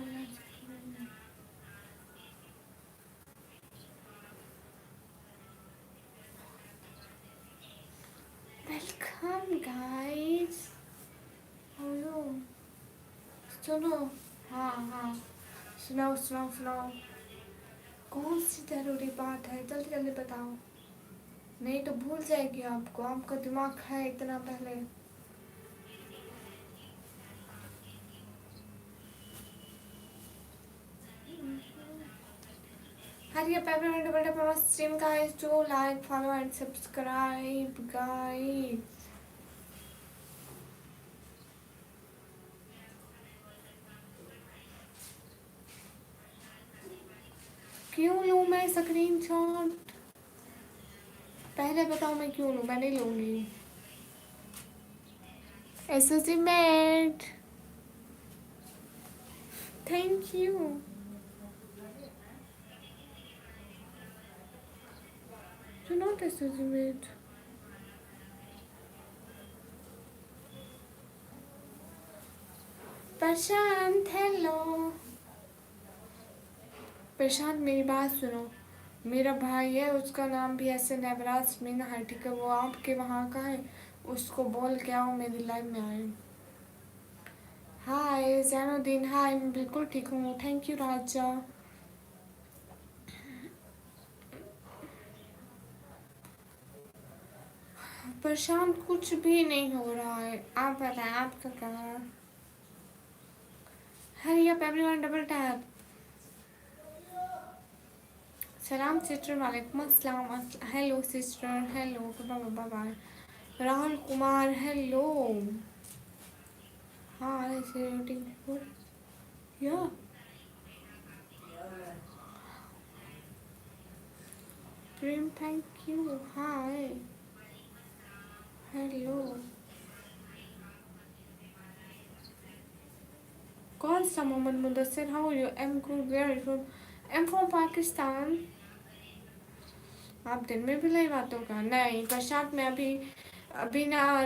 Welcome guys. Hello, सुनो। हाँ हाँ, सुनाओ सुनाओ सुनाओ। कौन सी जरूरी बात है, जल्दी जल्दी बताओ, नहीं तो भूल जाएगी आपको। आपका दिमाग है इतना पहले। Hurry up everyone, double tap on our stream guys, do like, follow and subscribe guys. क्यों लूँ मैं स्क्रीनशॉट? पहले बताओ मैं क्यों लूँ, मैं नहीं लूँगी। SSC mate, thank you. You not SSC mate. Prashant hello. Prashant मेरी बात सुनो, मेरा भाई है, उसका नाम भी ऐसे नवराज मीना है, ठीक है? वो आपके वहाँ का है, उसको बोल के आओ मेरी लाइव में आए। हाय जैनुद्दीन, हाय, मैं बिल्कुल ठीक हूँ, थैंक यू राजा। प्रशांत कुछ भी नहीं हो रहा है, आप बताएं आपका क्या है? Hurry up everyone, double tap. सलाम सिस्टर, वालेकुम अस्सलाम। Hello sister, hello, bye bye. Rahul Kumar hello. Hi या Prem, thank you, hi hello. कौन सा Mohammad Mudassir, how you? Am good, where you? Am from Pakistan. आप दिन में भी लाइव आते हो क्या? नहीं प्रशांत, मैं अभी अभी ना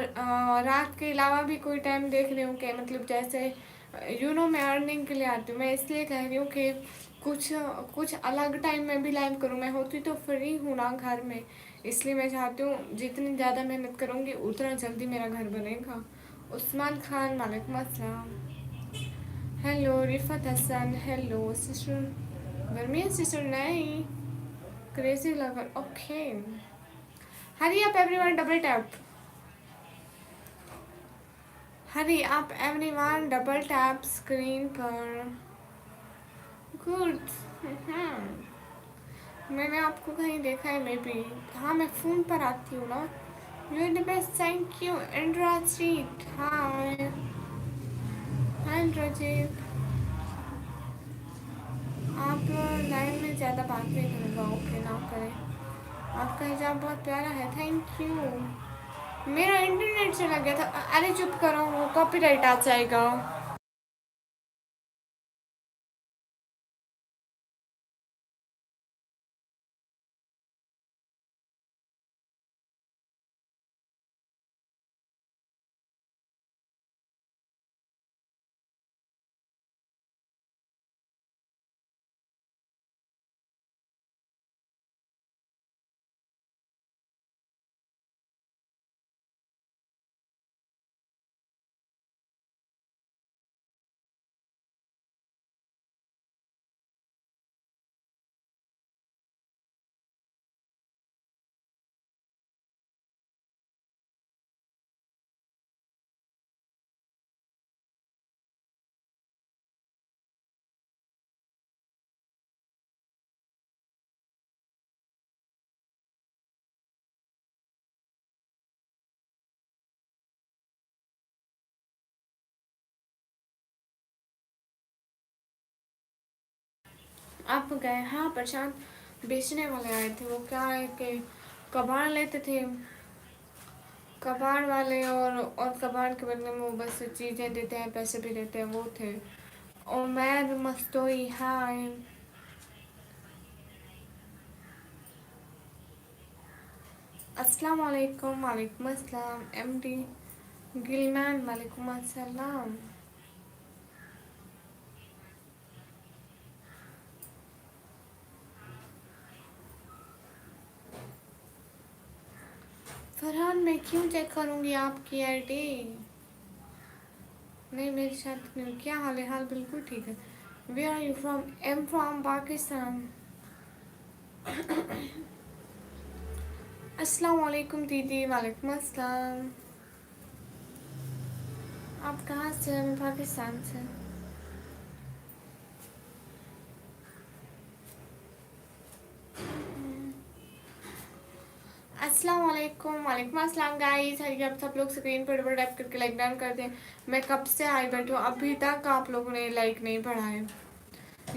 रात के अलावा भी कोई टाइम देख रही हूँ कि मतलब जैसे मैं अर्निंग के लिए आती हूँ। मैं इसलिए कह रही हूँ कि कुछ कुछ अलग टाइम में भी लाइव करूँ। मैं होती तो फ्री हूँ ना घर में, इसलिए मैं चाहती हूँ जितनी ज़्यादा मेहनत करूँगी उतना जल्दी मेरा घर बनेगा। उस्मान खान, वालेकुम अस्सलाम। Hello Rifat Hasan, hello sister. गर्मी है सिस्टर? नहीं, crazy lover, okay. Hurry up everyone, double tap. Hurry up everyone, double tap screen पर। गुड। मैंने आपको कहीं देखा है मे बी। हाँ, मैं फ़ोन पर आती हूँ ना। You the best, thank you. Indra street, hi hi Inderjit. आप लाइन में ज़्यादा बात नहीं करूँगा, ओके ना करें। आपका हिजाब बहुत प्यारा है, थैंक यू। मेरा इंटरनेट चला गया था। अरे चुप करो, वो कॉपीराइट आ जाएगा। आप गए? हाँ प्रशांत, बेचने वाले आए थे। वो क्या है कि कबाड़ लेते थे, कबाड़ वाले, और कबाड़ के बदले में वो बस चीज़ें देते हैं, पैसे भी देते हैं, वो थे। उमैर मस्तोई, हाय। अस्सलाम वालेकुम, वालेकुम अस्सलाम। एमडी गिलमैन, वालेकुम अस्सलाम। फरहान मैं क्यों चेक करूँगी आपकी आईडी? नहीं मेरी शादी नहीं। क्या हाल है? हाल बिल्कुल ठीक है। Where are you from? Am from Pakistan. अस्सलाम वालेकुम दीदी। वालेकुम अस्सलाम। आप कहाँ से हैं? मैं पाकिस्तान से। अस्सलाम वालेकुम। वालेकुम अस्सलाम गाइस। हरी आप सब लोग स्क्रीन पर डबल टैप करके लाइक डाउन कर दें। मैं कब से आई बैठी हूँ, अभी तक आप लोगों ने लाइक नहीं बढ़ाए।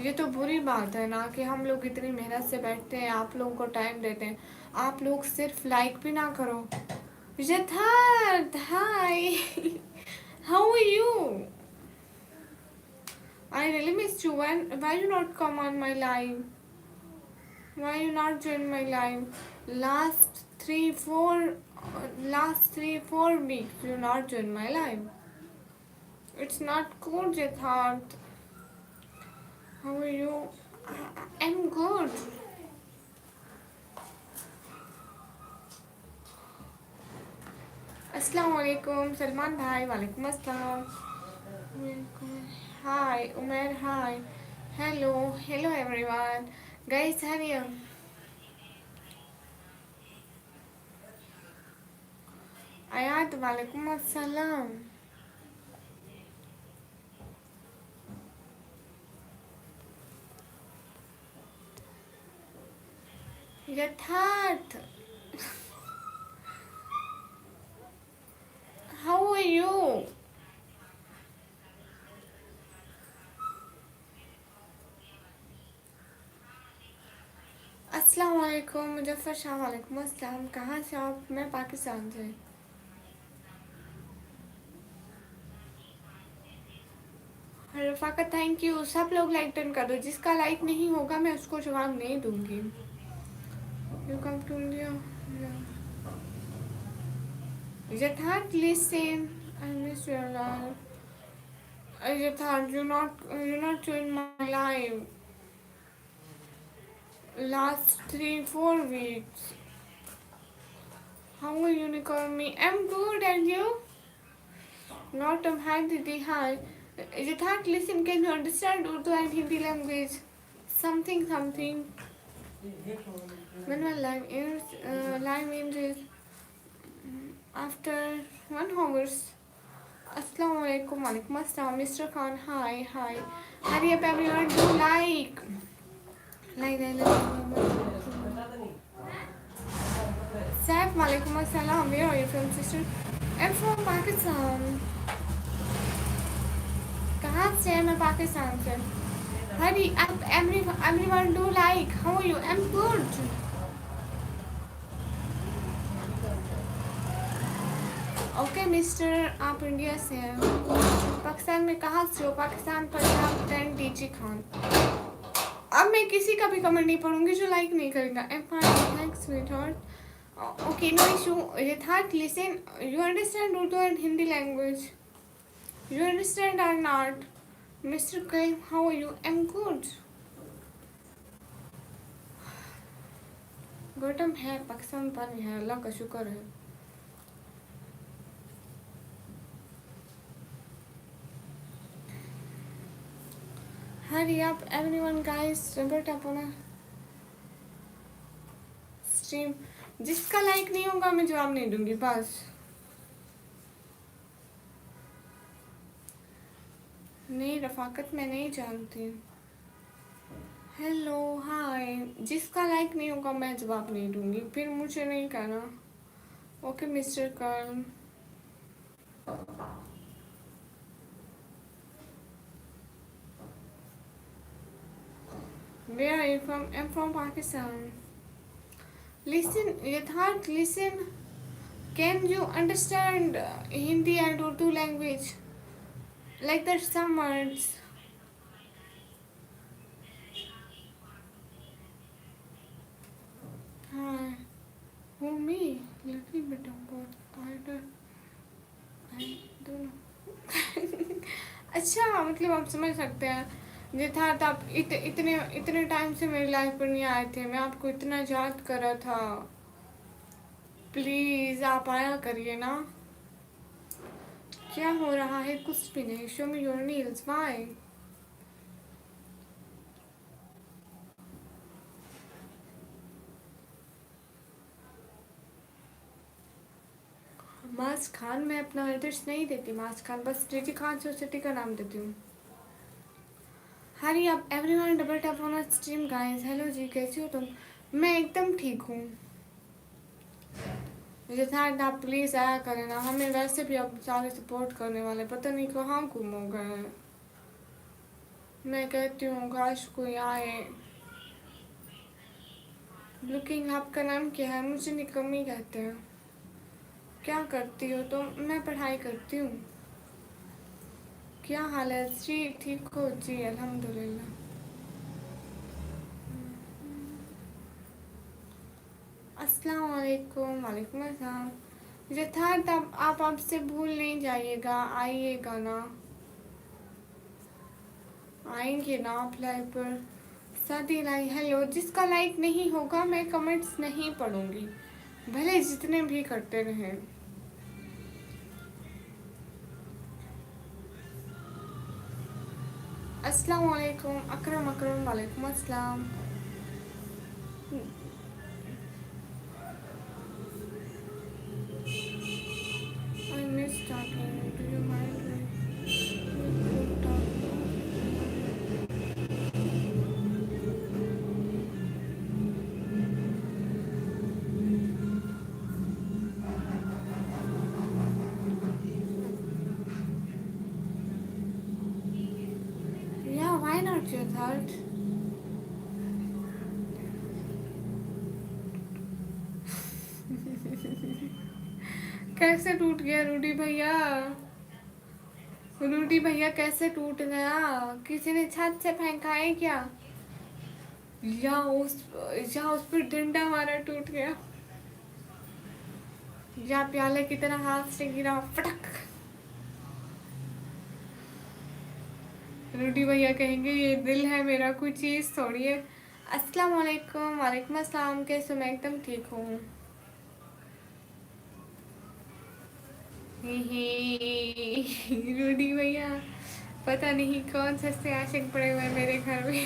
ये तो बुरी बात है ना कि हम लोग इतनी मेहनत से बैठते हैं, आप लोगों को टाइम देते हैं, आप लोग सिर्फ लाइक भी ना करो। Yatharth hi. How are you? I really miss you. Why you not come on my live? Why you not join my live? Last 3-4 weeks you not join my live. It's not good, Yatharth. How are you? I'm good. अस्सलाम वालेकुम सलमान भाई। वालेकुम अस्सलाम। Hi Umair. Hi. Hello. Hello everyone. Guys, hurry up. आयात वालेकुम अस्सलाम। यथार्थ how are you? अस्सलाम वालेकुम मुजफ्फर शाह। वालेकुम अस्सलाम। कहाँ से आप? मैं पाकिस्तान से। रफ़ाकत थैंक यू। सब लोग लाइक डन कर दो। जिसका लाइक नहीं होगा मैं उसको जवाब नहीं दूंगी। You come to India. Yatharth listen I miss your live. Yatharth you not join my live last 3-4 weeks. How are you, Nicole? I'm good, and you? Not hi Didi. Hi. Yatharth, listen, can you understand Urdu and Hindi language? Something. When my live ends after 1 hour. Assalamu alaikum. Walaikum assalam. Mr. Khan, hi. Hurry up everyone, do like. Saif, walaikum assalam. Where are you from, sister? I'm from Pakistan. कहाँ से है? मैं पाकिस्तान से। Hurry up everyone, do like. How are you? I'm good. Okay mister, आप India से हैं। पाकिस्तान में कहाँ से हो? पाकिस्तान, पंजाब, 10 डीजी खान। अब मैं किसी का भी कमेंट नहीं पढ़ूंगी जो लाइक नहीं करेगा। Am fine, thanks sweetheart. Okay no issue. Yatharth listen, you understand Urdu and Hindi language? You understand are not? Mister Karim, how are you? Am good. Gautam है पाकिस्तान पर है, अल्लाह का शुक्र है। Hurry up everyone guys, double tap on stream. जिसका like नहीं होगा मैं जवाब नहीं दूंगी बस। नहीं रफाकत मैं नहीं जानती। Hello hi. जिसका लाइक नहीं होगा मैं जवाब नहीं दूंगी, फिर मुझे नहीं कहना। Okay mister curl. Where are you from? I'm from Pakistan. Listen, Yatharth, listen. Can you understand Hindi and Urdu language? Like there's some words. Hi. Who me? Little bit of both. I don't know. अच्छा मतलब आप समझ सकते हैं। यथार्थ आप इतने time से मेरी लाइफ पर नहीं आए थे, मैं आपको इतना याद कर रहा था। प्लीज आप आया करिए ना। क्या हो रहा है? कुछ भी नहीं। Show me your Niels. Why? माज खान, मैं अपना एड्रेस नहीं देती माज खान, बस रिजी खान सोसाइटी का नाम देती हूँ। Hurry up everyone, double tap on stream guys. Hello जी, कैसी हो तुम? मैं एकदम ठीक हूँ। यथार्थ आप प्लीज आया करें ना, हमें वैसे भी अब सारे सपोर्ट करने वाले पता नहीं कहाँ गुम हो गए हैं। मैं कहती हूँ काश कोई आए। लुकिंग, आपका नाम क्या है? मुझे निकम्मी कहते हैं। क्या करती हो तुम? मैं पढ़ाई करती हूँ। क्या हाल है जी? ठीक हो जी? अल्हम्दुलिल्लाह। अस्सलाम वालेकुम। वालेकुम अस्सलाम। यथार्थ आप आपसे भूल नहीं जाइएगा, आइएगा ना। आएंगे ना आप लाइव पर? सादी लाइक हेलो। जिसका लाइक नहीं होगा मैं कमेंट्स नहीं पढ़ूंगी, भले जितने भी करते रहें। अस्सलाम वालेकुम। अकरम अकरम। वालेकुम अस्सलाम। I miss talking. Do you mind? Yeah, why not your thought? कैसे टूट गया रूडी भैया? रूडी भैया कैसे टूट गया? किसी ने छत से फेंका है क्या? या उस पर डंडा मारा टूट गया, या प्याले की तरह हाथ से गिरा फटक। रूडी भैया कहेंगे ये दिल है मेरा, कोई चीज़ थोड़ी है। अस्सलाम वालेकुम। वालेकुम अस्सलाम। कैसे? मैं एकदम ठीक हूँ। रूडी भैया, पता नहीं कौन सस्ते आशिक पड़े हुए हैं मेरे घर में।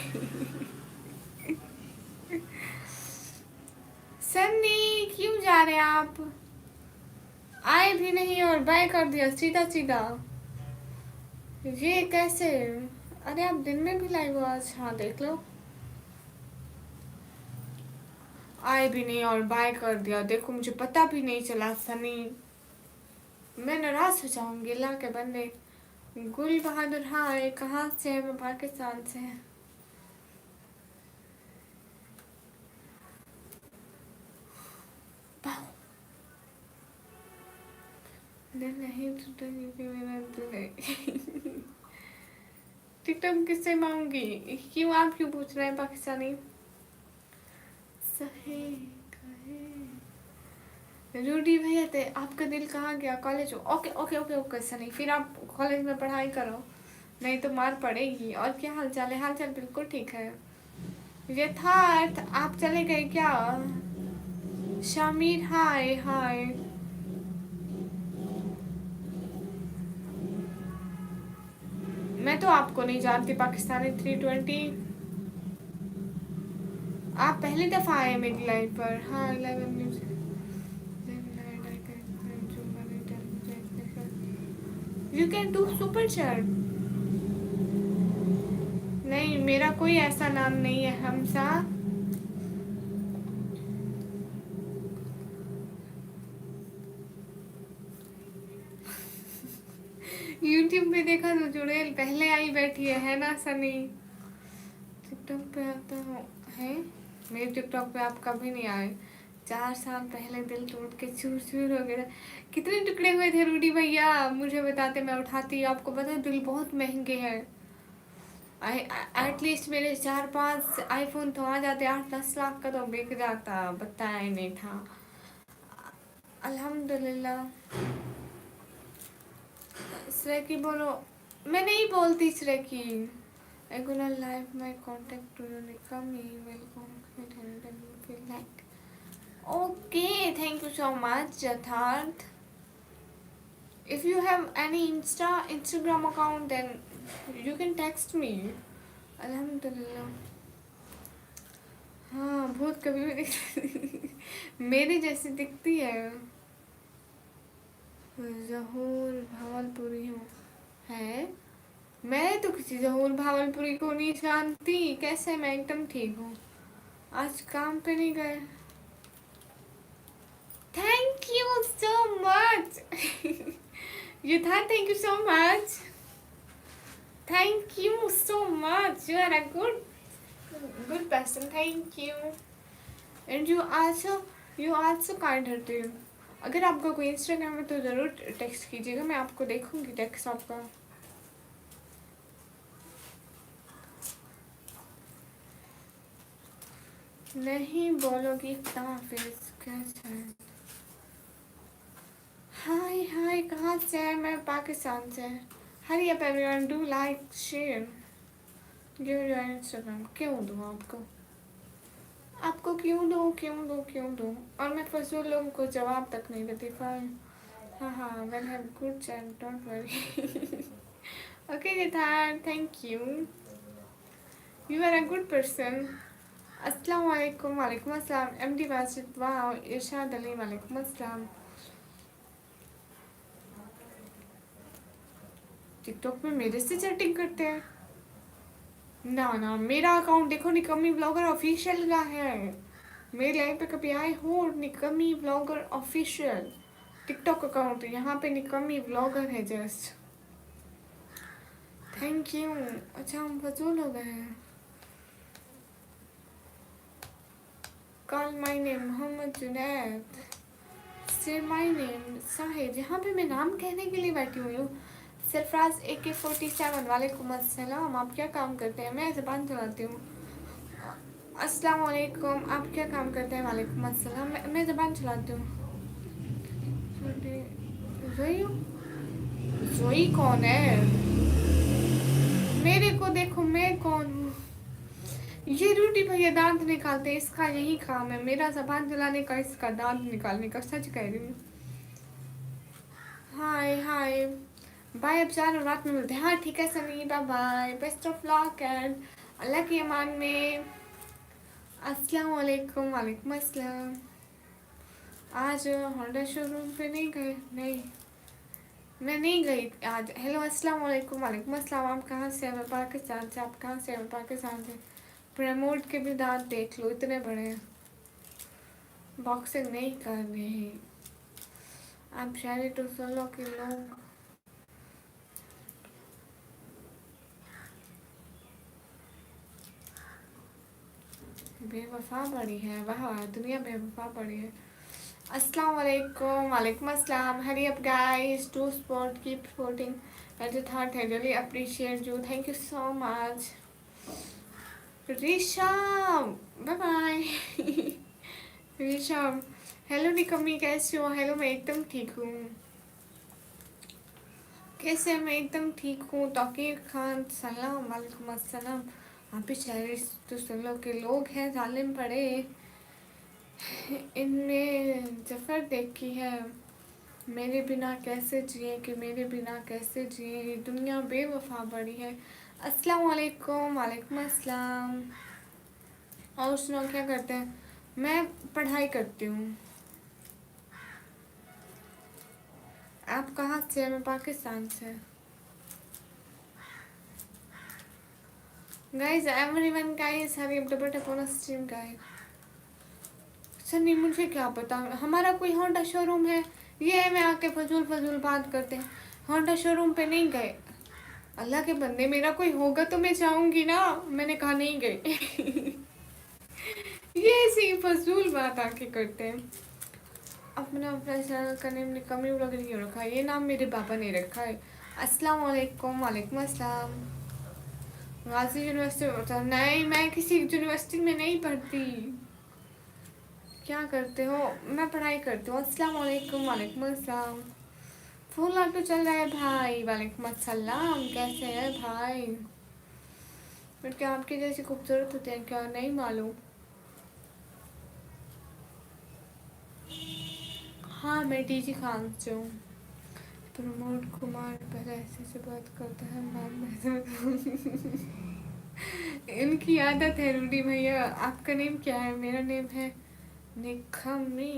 सन्नी, क्यों जा रहे हैं आप? आए भी नहीं और बाय कर दिया सीधा सीधा। ये कैसे? अरे आप दिन में भी लाइव हो आज? हाँ देख लो। आए भी नहीं और बाय कर दिया, देखो मुझे पता भी नहीं चला सनी। मैं नाराज हो जाऊंगी ला के बंदे। गुल बहादुर, हाँ कहाँ से है? मैं पाकिस्तान से। दिल नहीं टूटा क्योंकि मेरा दिल है। टिकटॉक किससे मांगूंगी? क्यों, आप क्यों पूछ रहे हैं पाकिस्तानी? सही कहे रूडी भैया थे। आपका दिल कहाँ गया? College? Okay okay okay okay Sunny, फिर आप कॉलेज में पढ़ाई करो, नहीं तो मार पड़ेगी। और क्या हाल चाल है? हाल चाल बिल्कुल ठीक है। यथार्थ आप चले गए क्या? शामिर, हाय हाय। मैं तो आपको नहीं जानती। पाकिस्तानी 320, आप पहली दफा आए मेरी लाइफ पर। हाँ 11 news. You can do super chat. नहीं, मेरा कोई ऐसा नाम नहीं है हमसा। यूट्यूब पे देखा तो चुड़ैल पहले आई बैठी है ना सनी? टिकटॉक पे आता हूँ है? मेरे टिकटॉक पे आप कभी नहीं आए। 4 साल पहले दिल टूट के चूर चूर हो गया। कितने टुकड़े हुए थे रूडी भैया? मुझे बताते, मैं उठाती। आपको पता है दिल बहुत महंगे हैं। एटलीस्ट मेरे 4-5 आईफोन तो आ जाते, 8-10 लाख का तो बिक जाता, बताया ही नहीं था। अल्हम्दुलिल्लाह। श्रेकी बोलो। मैं नहीं बोलती श्रेकी। I gonna live my contact to you, come email, feel like Okay, thank you so much, Yatharth. If you have any Instagram account, then you can text me. Alhamdulillah. हाँ, बहुत कभी भी दिखती मेरी जैसी दिखती है। जहूर भावलपुरी हूँ। है? मैं तो किसी जहूर भावलपुरी को नहीं जानती। कैसे? मैं एकदम ठीक हूँ। आज काम पे नहीं गए? Thank you so much. You thought, thank you so much. Thank you so much. You are a good person. Thank you. And you also kind hearted you. अगर आपका कोई इंस्टाग्राम है तो ज़रूर टेक्स्ट कीजिएगा, मैं आपको देखूंगी टेक्स्ट आपका। नहीं बोलोगी हाफिज कैसे है? हाय हाय, कहाँ से है? मैं पाकिस्तान से। हरी up everyone, do like share give your Instagram. क्यों दूँ आपको? आपको क्यों दूँ? और मैं फजूल लोगों को जवाब तक नहीं देती। फाइन। हाँ, well have good chat, don't worry. Okay Nidhan, thank you. You are a good person. अस्सलाम वालेकुम। वालेकुम अस्सलाम। एमडी वाजिद, वाह। इरशाद अली, वालेकुम अस्सलाम। टिकटॉक में मेरे से चैटिंग करते हैं? ना, मेरा अकाउंट देखो, निकम्मी ब्लॉगर ऑफिशियल का है। मेरे लाइव पे कभी आए हो? निकम्मी ब्लॉगर ऑफिशियल टिकटॉक अकाउंट, यहाँ पे निकम्मी ब्लॉगर है जस्ट। Thank you. अच्छा, हम फजूल हो गए हैं। Call my name Mohammad Junaid. Say my name Shahid. यहाँ पे मैं नाम कहने के लिए बैठी हुई हूँ। सरफराज AK47, वालेकुम अस्सलाम। आप क्या काम करते हैं? मैं ज़बान चलाती हूँ। अस्सलाम वालेकुम। आप क्या काम करते हैं? वालेकुम अस्सलाम। मैं ज़बान चलाती हूँ। जोई हूँ? जोई कौन है? मेरे को देखो, मैं कौन हूँ? ये रूटी भैया दांत निकालते हैं, इसका यही काम है। मेरा ज़बान चलाने का, इसका दांत निकालने का। सच कह रही हूँ। हाय हाय, बाय। अब जा रहा हूँ, रात में मिलते हैं। हाँ ठीक है Sunny, bye bye. Best of luck and अल्लाह की अमान में। अस्सलाम वालेकुम। वालेकुम अस्सलाम। आज होंडा शोरूम पे नहीं गए? नहीं, मैं नहीं गई आज। हेलो अस्सलाम वालेकुम। वालेकुम अस्सलाम। आप कहाँ से? मैं पाकिस्तान से। आप कहाँ से? मैं पाकिस्तान से। प्रमोट के भी दांत देख लो, इतने बड़े हैं। बॉक्सिंग नहीं कर रहे हैं आप। शायरी तो सोलो के लोग। बेवफा बड़ी है, वाह, दुनिया बेवफा बड़ी है। अस्सलाम वालेकुम। वालेकुम अस्सलाम। Hurry up guys, do support, keep supporting at the thought, I really appreciate you. Thank you so much. Rishabh, bye bye. Rishabh, hello निकम्मी, कैसे हो? हेलो, मैं एकदम ठीक हूँ। कैसे? मैं एकदम ठीक हूँ। तौकीर खान, सलाम। वालेकुम अस्सलाम। आप भी शायरी तो सुनो के लोग हैं, जालिम पड़े। इनमें जफर देखी है, मेरे बिना कैसे जिए, कि मेरे बिना कैसे जिए, ये दुनिया बेवफा बड़ी है। अस्सलाम वालेकुम। वालेकुम अस्सलाम। और सुनो, क्या करते हैं? मैं पढ़ाई करती हूँ। आप कहाँ से? मैं पाकिस्तान से। Guys, everyone guys, hurry up double tap on stream guys. Sunny, मुझे क्या पता, हमारा कोई होंडा शोरूम है? ये मैं आके फजूल फजूल बात करते हैं। होंडा शोरूम पे नहीं गए। अल्लाह के बंदे, मेरा कोई होगा तो मैं जाऊंगी ना। मैंने कहा नहीं गए। ये ऐसी फजूल बात आके करते हैं। अपना अपना चैनल का नेम निकम्मी व्लॉगर क्यों रखा है? ये नाम मेरे पापा ने रखा है। अस्सलाम वालेकुम। वालेकुम अस्सलाम। गाजी यूनिवर्सिटी में पढ़ता? नहीं, मैं किसी यूनिवर्सिटी में नहीं पढ़ती। क्या करते हो? मैं पढ़ाई करती हूँ। अस्सलाम वालेकुम। वालेकुम अस्सलाम। फोन ऑटो चल रहा है भाई। वालेकुम अस्सलाम। कैसे है भाई? बट क्या आपकी जैसी खूबसूरत होते हैं क्या? नहीं मालूम। हाँ, मैं डीजी खान से हूँ। प्रमोद कुमार पहले ऐसे से बात करता है, मैम। इनकी आदत है रूडी भैया। आपका नेम क्या है? मेरा नेम है निखमी।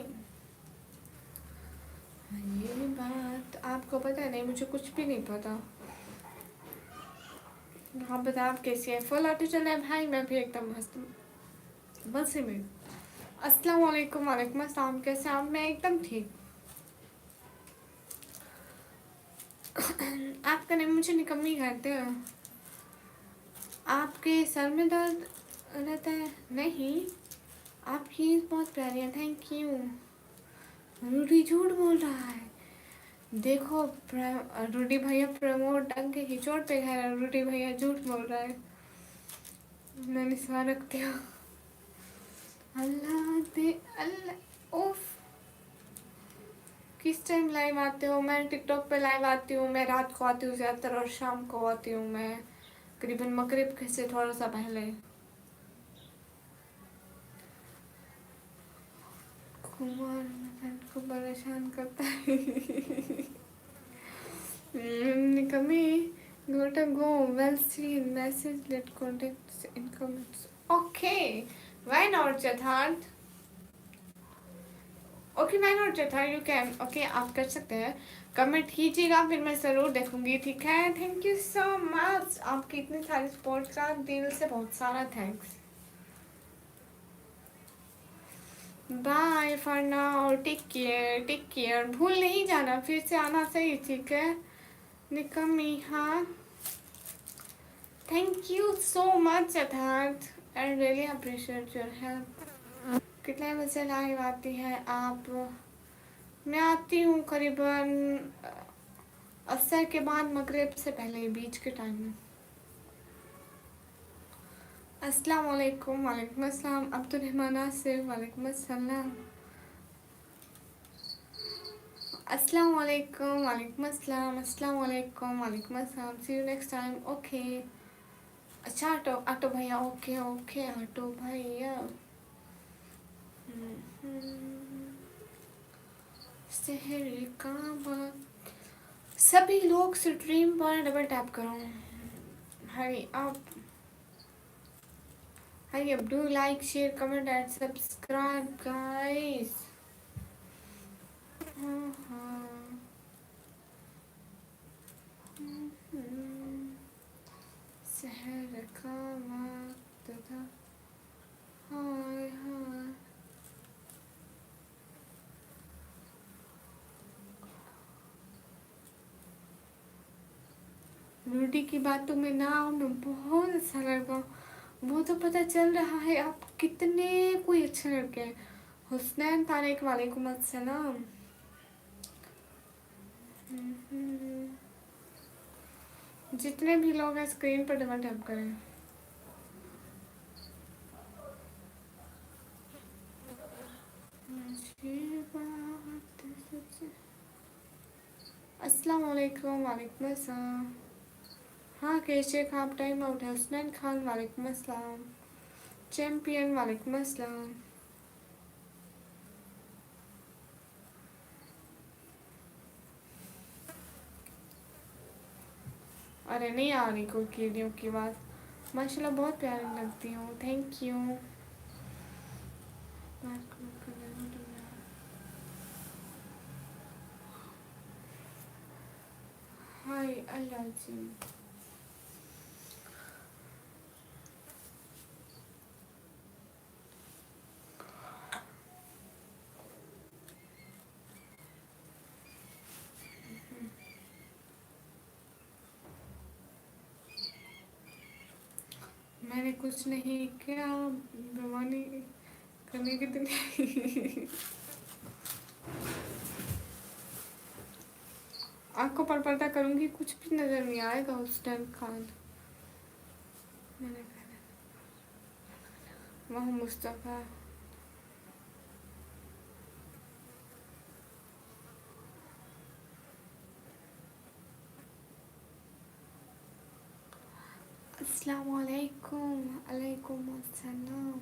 ये बात आपको पता नहीं, मुझे कुछ भी नहीं पता। आप बताओ आप कैसी है? फुल ऑटो चल रहा है भाई, मैं भी एकदम मस्त बस में। अस्सलाम वालेकुम। वालेकुम अस्सलाम। कैसे आप? मैं एकदम ठीक। आपका नेम मुझे निकम्मी कहते हो। आपके सर में दर्द रहता है? नहीं, आपकी बहुत प्यारी है, थैंक यू। रूडी झूठ बोल रहा है। देखो रूडी भैया प्रमोद अंक की चोट पे खा रहा है, रूडी भैया झूठ बोल रहा है। मैंने सवाल रखती हूँ। अल्लाह दे अल्लाह। ओफ, किस टाइम लाइव आते हो? मैं टिकटॉक पे लाइव आती हूँ, मैं रात को आती हूँ ज़्यादातर, और शाम को आती हूँ मैं करीबन मगरिब से थोड़ा सा पहले। कुमार फ्रेंड को परेशान करता है। निकमी gotta go. Well seen. Message let contacts in comments. Okay. Why not Jatharth? Okay, why not Jatharth? You can. Okay, आप कर सकते हैं। कमेंट कीजिएगा, फिर मैं ज़रूर देखूंगी, ठीक है? Thank you so much. आपकी इतनी सारी सपोर्ट का दिल से बहुत सारा thanks. Bye for now. Take care, take care. भूल नहीं जाना, फिर से आना सही, ठीक है? निकमी, हाँ। Thank you so much Siddharth, I really appreciate your help. कितने बजे लाइव आती है आप? मैं आती हूँ करीबन असर के बाद, मगरिब से पहले, बीच के टाइम में। अस्सलाम वालेकुम। वालेकुम अस्सलाम। अब्दुल रहमान आसिफ, वालेकुम अस्सलाम। अस्सलाम वालेकुम। वालेकुम अस्सलाम। अस्सलाम वालेकुम। वालेकुम अस्सलाम। सी यू नेक्स्ट टाइम। ओके। अच्छा ऑटो, ऑटो भैया, ओके ओके ऑटो भैया। शहर का बात। सभी लोग स्ट्रीम पर डबल टैप करो। Hurry up, hurry up, do like share comment and subscribe guys. शहर का वक्त था। हाय हाय। रूडी की बातों में नाम बहुत अच्छा लगा। वो तो पता चल रहा है आप कितने कोई अच्छे लड़के हैं। हुस्नैन तारिक, वालेकुम अस्सलाम। जितने भी लोग हैं स्क्रीन पर डबल टैप करें। अस्सलाम वालेकुम। वालेकुम अस्सलाम। हाँ कैसे आप? टाइम आउट है। हुस्नैन खान, वालेकुम अस्सलाम। चैम्पियन, वालेकुम अस्सलाम। अरे नहीं आ रही कोई कीड़ियों की बात। माशाल्लाह बहुत प्यारी लगती हूँ, थैंक यू। हाय अल्लाह जी। मैंने कुछ नहीं किया, भवानी करने के दिन। आपको पर पर्दा करूँगी, कुछ भी नज़र नहीं आएगा उस टाइम। खान मैंने कहा वह मुस्तफ़ा। अस्सलाम वालेकुम। अलैकुम अस्सलाम।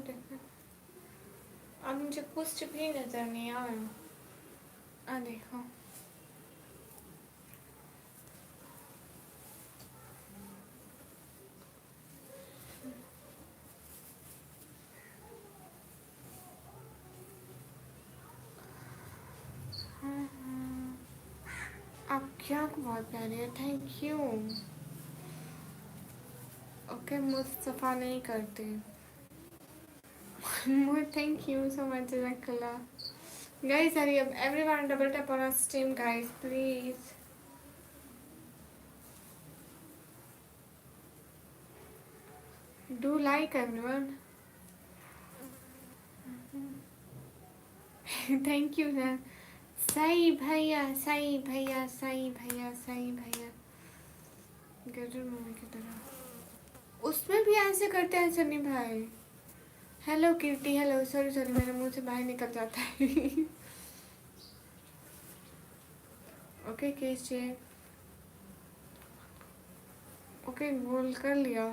देखो, अब मुझे कुछ भी नजर नहीं आ रहा। देखो, आपकी आँख बहुत प्यारी है, थैंक यू। ओके, मुझ सफा नहीं करती। थैंक यू सो मच जज़ाकल्लाह। Guys, hurry up. Everyone double tap on our stream, guys, please. Do like everyone. Thank you, sir. Sai भैया, साई भैया, साई भैया, साई भैया। गटर मम्मी की तरह उसमें भी ऐसे करते हैं सनी भाई। हेलो कीर्ति, हेलो। सॉरी सॉरी, मेरे मुंह से बाहर निकल जाता है। ओके कैसे, ओके गोल कर लिया।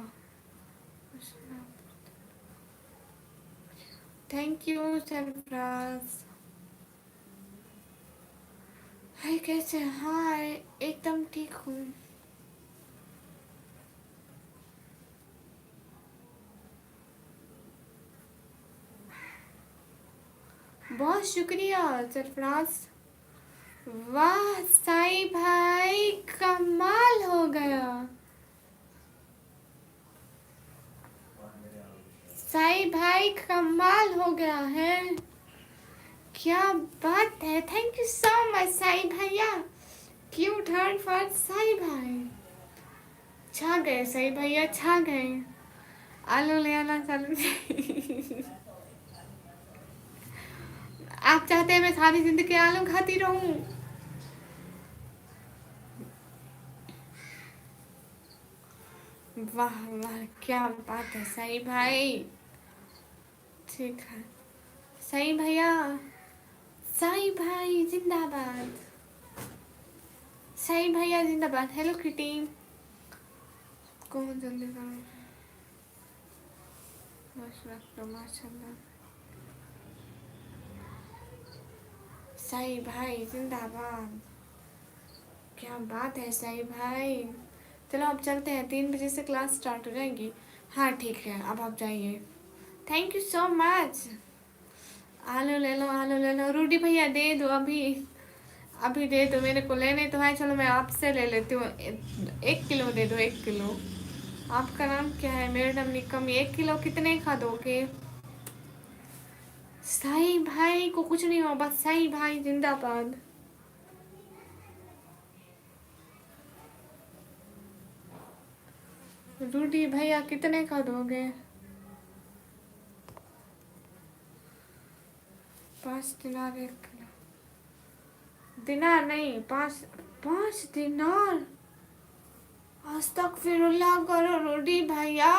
Thank you surprise. हाय कैसे, हाय एकदम ठीक हूँ। बहुत शुक्रिया सरफराज। वाह साई भाई, कमाल हो गया। साई भाई कमाल हो गया है, क्या बात है। Thank you so much Sai भैया। क्यूट हार्ट फॉर साई भाई। छा गए साई भैया, छा गए। आलू ले आना चालू। आप चाहते हैं मैं सारी जिंदगी आलू खाती रहूं? वाह वाह, क्या बात है साई भाई। ठीक है साई भैया, साई भाई जिंदाबाद, साई भैया जिंदाबाद। हेलो किटी, कौन जल्दी करो, माशाल्लाह। साई भाई जिंदाबाद, क्या बात है साई भाई। चलो अब चलते हैं, 3 बजे से क्लास स्टार्ट हो जाएगी। हाँ ठीक है, अब आप जाइए। Thank you so much. आलू ले लो, आलू ले लो। रूडी भैया दे दो अभी, अभी दे दो, मेरे को लेने तो है। चलो मैं आपसे ले लेती हूँ, 1 किलो दे दो, 1 किलो। आपका नाम क्या है? मेरा नाम निकम। 1 किलो कितने का दोगे? साई भाई को कुछ नहीं हो, बस साई भाई जिंदाबाद। रूडी भैया कितने का दोगे? 5 दिनार 1 किलो। दिनार नहीं, 5 दिनार। अस्तगफिरुल्लाह करो रूडी भैया,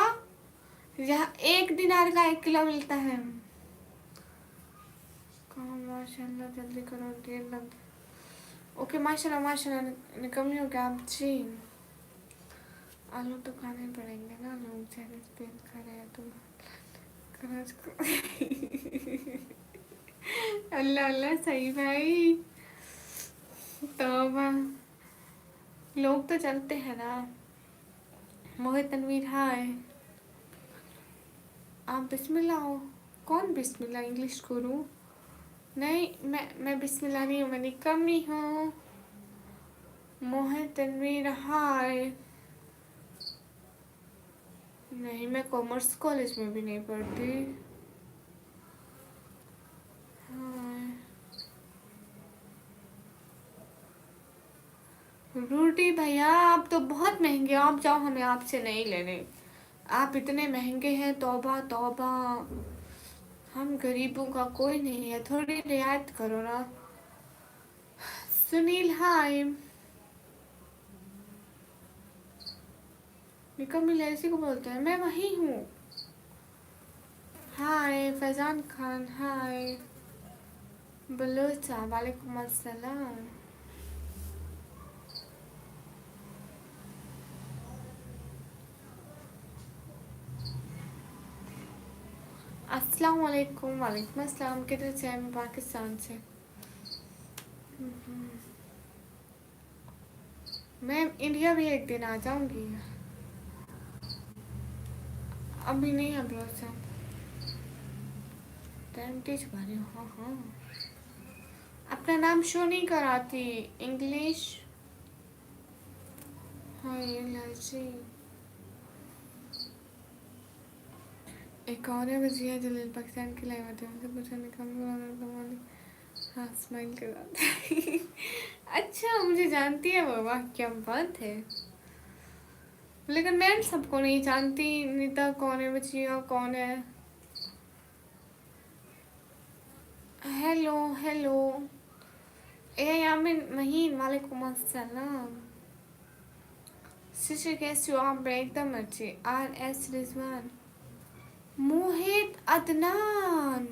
यहाँ 1 दिनार का 1 किलो मिलता है। माशाल्लाह, जल्दी करो, देर लग। ओके माशाल्लाह माशाल्लाह, निकम्मी हो गया आप जी। आलू तो खाने पड़ेंगे ना, लोग चैलेंज पे खा रहे हैं तुम। अल्लाह अल्लाह सही भाई, तौबा। लोग तो चलते हैं ना। मोहित तनवीर हाय। आप बिस्मिल्लाह हो? कौन बिस्मिल्लाह? इंग्लिश करूँ? नहीं, मैं बिस्मिल्लाह नहीं हूँ, मैं निकम्मी हूँ। मोहित तनवीर हाय। नहीं, मैं कॉमर्स कॉलेज में भी नहीं पढ़ती। हाँ रूटी भैया, आप तो बहुत महंगे हो, आप जाओ, हमें आपसे नहीं लेने। आप इतने महंगे हैं, तौबा तौबा। हम गरीबों का कोई नहीं है, थोड़ी रियायत करो ना। सुनील हाय। निकम्मी ऐसी को बोलते हैं, मैं वही हूँ। हाय फैजान खान हाय। बलोचा वालेकुम अस्सलाम। अस्सलाम वालेकुम। वालेकुम अस्सलाम। किधर से हैं? मैं पाकिस्तान से। मैं इंडिया भी एक दिन आ जाऊंगी। अभी नहीं है भरोसा। गारंटी छुपा रही हूँ। हाँ हाँ। अपना नाम शो नहीं कराती। इंग्लिश। हाँ ये लालची। एक और है वजीर जलील, पाकिस्तान की लाइव आते हैं, उनसे पूछा निकाल। हाँ स्माइल कर। अच्छा मुझे जानती है वो, वाह क्या बात है। लेकिन मैं सबको नहीं जानती। नीता कौन है, बचिया कौन है। Hello hello. ए यामिन महीन, वालेकुम अस्सलाम। शिशिर कैसे हो आप? एकदम अच्छे। R S Rizwan. Mohit Adnan,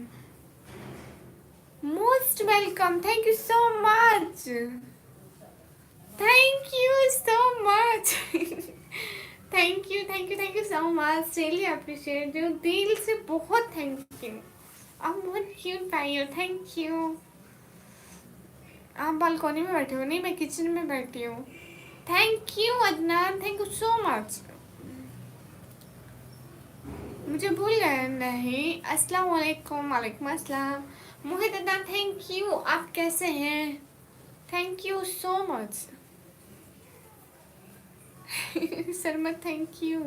most welcome. Thank you so much. Thank you so much. Thank you thank you thank you so much. Really appreciate you, दिल से बहुत थैंक यू। आप बहुत क्यूट पाई हो। Thank you. आप बालकोनी में बैठे हो? नहीं मैं किचन में बैठी हूँ। Thank you Adnan, thank you so much. मुझे भूल गए नहीं। अस्सलाम वालेकुम। वालेकुम अस्सलाम। Mohit Adnan thank you. आप कैसे हैं? Thank you so much. Sarmat thank you.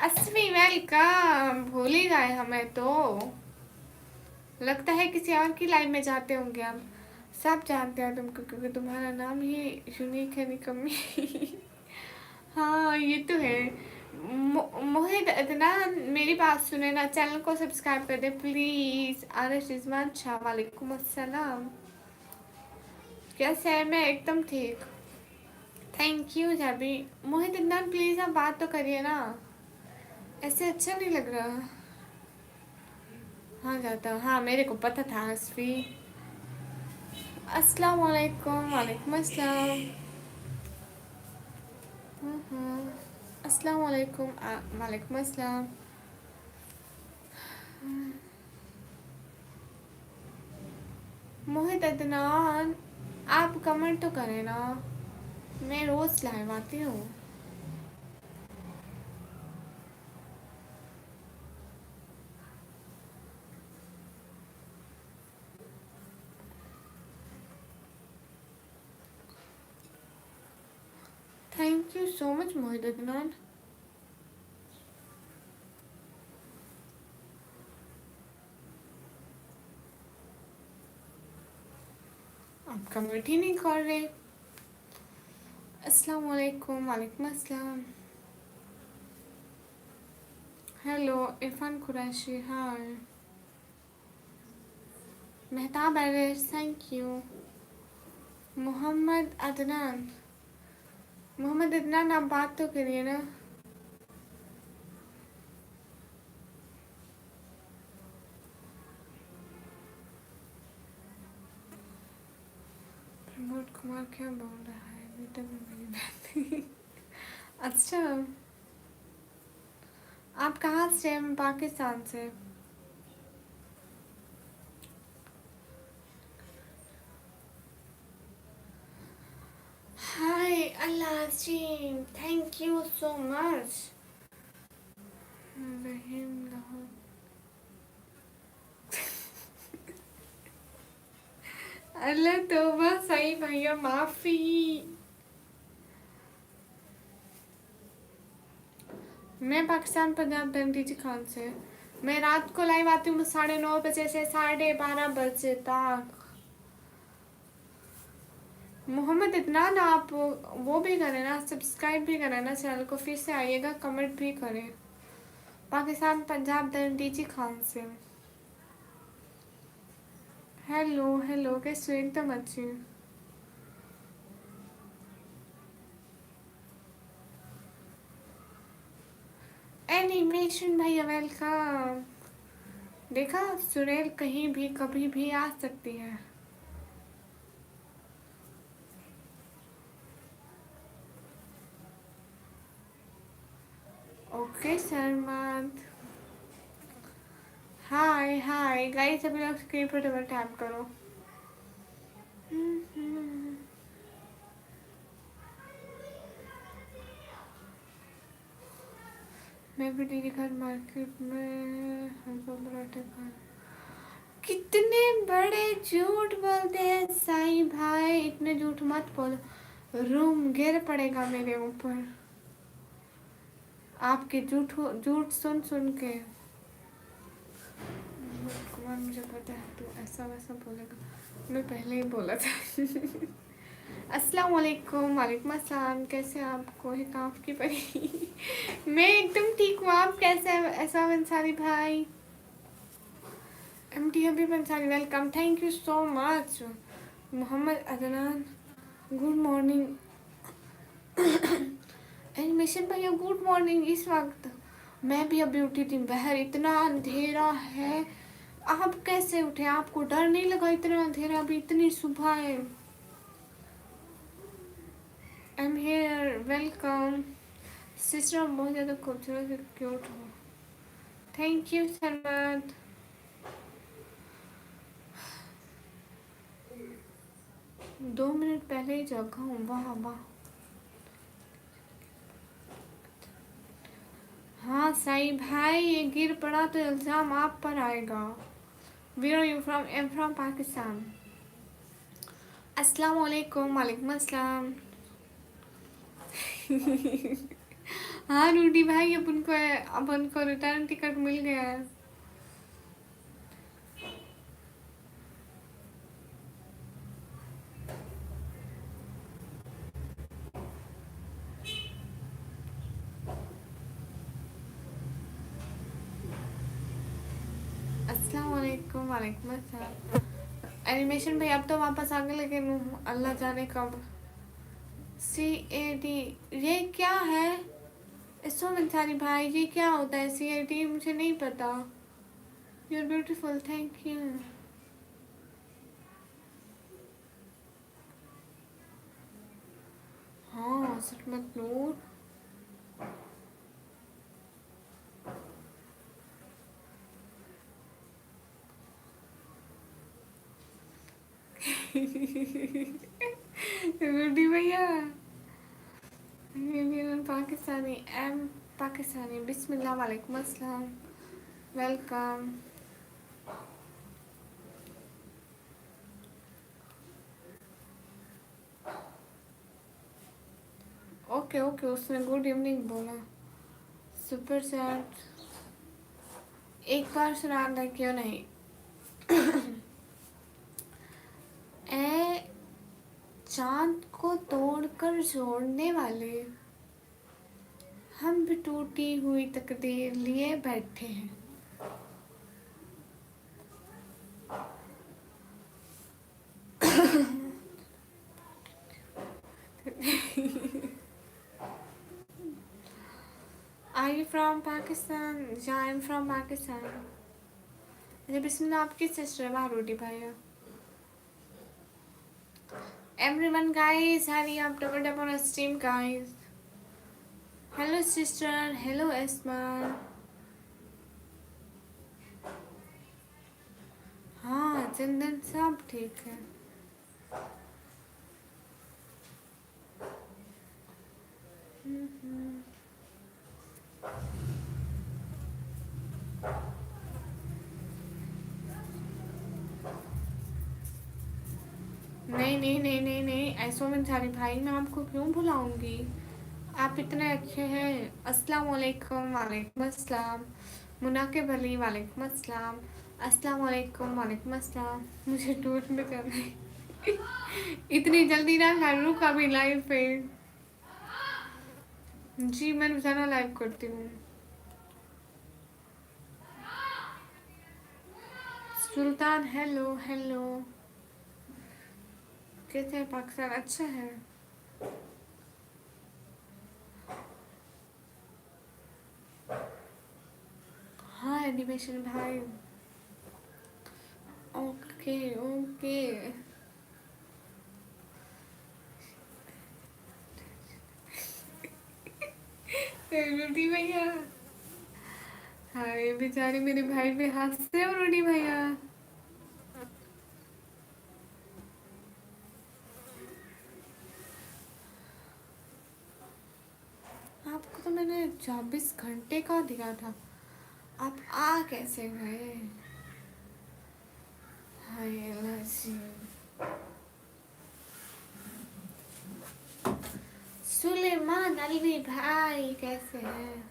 अस्वी वेलकम। भूल ही गए हमें तो। लगता है किसी और की लाइफ में जाते होंगे हम। सब जानते हैं तुमको क्योंकि तुम्हारा नाम ही यूनिक है निकम्मी। हाँ ये तो है। मोहित इतना मेरी बात सुने ना, चैनल को सब्सक्राइब कर दे प्लीज। आरश रिजवान शाह, वालेकुम अस्सलाम। कैसे है? मैं एकदम ठीक। Thank you जाबी। मोहित इतना प्लीज आप बात तो करिए ना, ऐसे अच्छा नहीं लग रहा। हाँ जाता, हाँ मेरे को पता था असफी। अस्सलाम वालेकुम। वालेकुम अस्सलाम। अस्सलाम वालेकुम। वालेकुम अस्सलाम। मोहित अदनान आप कमेंट तो करें ना, मैं रोज लाइव आती हूँ। थैंक यू सो मच मोहित अदनान। आप कमेंट ही नहीं कर रहे। अस्सलाम वालेकुम। वालेकुम अस्सलाम। Hello Irfan Qureshi, hi. मेहताब अरेश, थैंक यू। मोहम्मद अदनान, मोहम्मद अदनान आप बात तो करिए ना। प्रमोद कुमार क्या बोल रहा है? बेटा में मेरी बात। अच्छा आप कहाँ से हैं? मैं पाकिस्तान से। हाय अल्लाह जी, थैंक यू सो मच। रहीम लाहौर। अल्लाह तौबा, सही भैया माफी। मैं पाकिस्तान पंजाब डंडीजी खान से। मैं रात को लाइव आती हूँ 9:30 बजे से 12:30 बजे तक। मोहम्मद इतना आप वो भी करें ना, सब्सक्राइब भी करें ना चैनल को, फिर से आइएगा, कमेंट भी करें। पाकिस्तान पंजाब डंडीजी खान से। हेलो हेलो, कैसे हो? एकदम अच्छी हूँ। एनिमेशन भैया वेलकम। देखा, सुरेल कहीं भी कभी भी आ सकती है। ओके सरमद। हाय हाय गाइस, सभी लोग स्क्रीन पर डबल टैप करो। मैं भी दीदी घर मार्केट में पराठे खा। कितने बड़े झूठ बोलते हैं साईं भाई, इतने झूठ मत बोलो, रूम गिर पड़ेगा मेरे ऊपर आपके झूठ झूठ सुन सुन के। कुमार, मुझे पता है तू ऐसा वैसा बोलेगा, मैं पहले ही बोला था। अस्सलाम वालेकुम। वालेकुम अस्सलाम। कैसे आप? कोई काफ की पड़ी। मैं एकदम ठीक हूँ, आप कैसे हैं? ऐसा अंसारी भाई, M T Habib Ansari, welcome, thank you so much. Mohammad Adnan, good morning. Animation भैया गुड मॉर्निंग। इस वक्त मैं भी अभी उठी थी, बाहर इतना अंधेरा है। आप कैसे उठे? आपको डर नहीं लगा? इतना अंधेरा, अभी इतनी सुबह है। I am here, welcome. Sister बहुत ज़्यादा खूबसूरत क्यूट हो, थैंक यू सरमद। 2 मिनट पहले ही जगा हूँ, वाह वाह। हाँ साई भाई, ये गिर पड़ा तो इल्ज़ाम आप पर आएगा। Where are you from? I am from Pakistan. अस्सलाम वालेकुम। वालेकुम अस्सलाम। हाँ रूडी भाई, अपन को रिटर्न टिकट मिल गया है। अस्सलाम वालेकुम। वालेकुम अस्सलाम। एनिमेशन भाई अब तो वापस आ गए, लेकिन अल्लाह जाने कब। CAD, ये क्या है? इसो अंसारी भाई, ये क्या होता है CAD? मुझे नहीं पता। You are beautiful, thank you. हाँ सटमत नूर। रूडी भैया, पाकिस्तानी, एम पाकिस्तानी, बिस्मिल्लाह, वालेकुम अस्सलाम, वेलकम। ओके ओके, उसने गुड इवनिंग बोला। सुपर चैट एक बार सुना दे, क्यों नहीं? ए चांद को तोड़कर जोड़ने वाले, हम भी टूटी हुई तकदीर लिए बैठे हैं। Are you from Pakistan? Yeah, I'm from Pakistan. अच्छा बिस्मिल्लाह, आपकी सिस्टर है रोटी भाई? Everyone guys, hurry up, double tap on stream guys. Hello sister, hello Esma. हाँ चंदन सब ठीक है। नहीं नहीं नहीं नहीं नहीं, ऐसो में सारी भाई, मैं आपको क्यों भुलाऊंगी? आप इतने अच्छे हैं। अस्सलाम वालेकुम। वालेकुम अस्सलाम। मुनाकिब अली, वालेकुम अस्सलाम। अस्सलाम वालेकुम। वालेकुम अस्सलाम। मुझे टूट में करना है। इतनी जल्दी ना करूँ कभी लाइव पे। जी मैं रोजाना लाइव करती हूँ। सुल्तान, हेलो हेलो, कैसे है पाकिस्तान? अच्छा है। हाँ एनिमेशन भाई, ओके ओके। रोटी भैया, हाय बेचारे मेरे भाई पे हंसते हो रोटी भैया। आपको तो मैंने 24 घंटे का दिया था, आप आ कैसे गए? हाय अल्लाह जी। सुलेमान अलवी भाई कैसे हैं?